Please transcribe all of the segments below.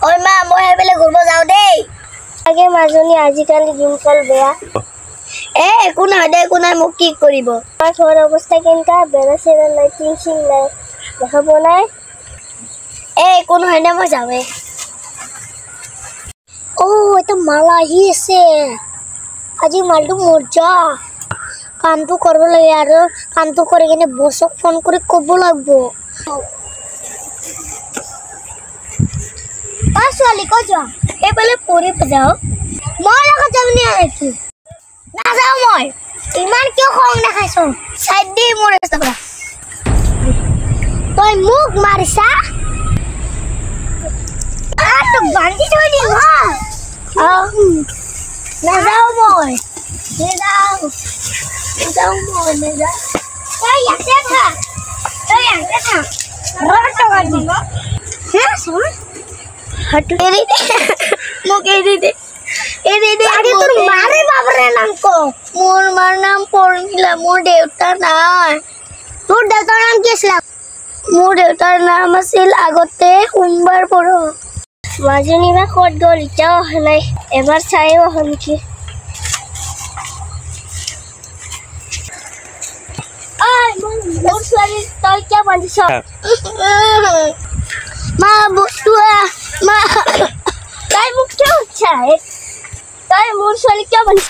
ঐ মা মই হেবেলে ঘুরব যাও দেই আগে মাজনী আজিকালি দিনকাল বেয়া একো নহয় দে একো নাই মোক কি কৰিব আমাৰ ঘৰ অবস্থা কেনকা বেড়া সেৰা নাই টিনশিং নাই দেখাবো নাই একো নহয় দে মই যাওঁৱে এটা মাল আহি আছে আজি মালটো মজা কামটো কৰিব লাগে আৰু কামটো কৰি কিনে বছক ফোন কৰি ক'ব লাগিব ছোৱালী ক'ত যোৱা এইফালে পৰি যাওঁ মই লগত যাম নেকি নাযাওঁ মই ইমান কিয় খং দেখাইছ চাইড দি মোৰ ৰাস্তাৰ পৰা তই মোক মাৰিছা তোক বান্ধি থৈ দিম নাযাওঁ মই নাযাওঁ তই ইয়াতে থাক মোক এৰি দে আগে তোৰ মাৰে বাপৰে নাম ক মোৰ মাৰ নাম পৰ্মিলা মোৰ দেউতা নাই তোৰ দেউতাৰ নাম কি আছিল মোৰ দেউতাৰ নাম আছিল আগতে সোমবাৰ পঢ়ো মাজনী বা ক'ত গ'ল এতিয়াও অহা নাই এবাৰ চাইও অহা নেকি মোৰ ছোৱালী তই কিয় বান্ধিছ মা বস্তু মা তাই মোক কিয় উঠাই তাই মোৰ ছোৱালী কিয় বান্ধিছ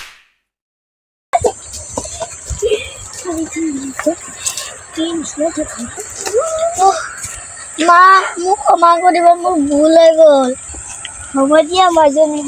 মা মোক ক্ষমা কৰিব মোৰ ভুল হৈ গ'ল হ'ব দিয়া মাজনী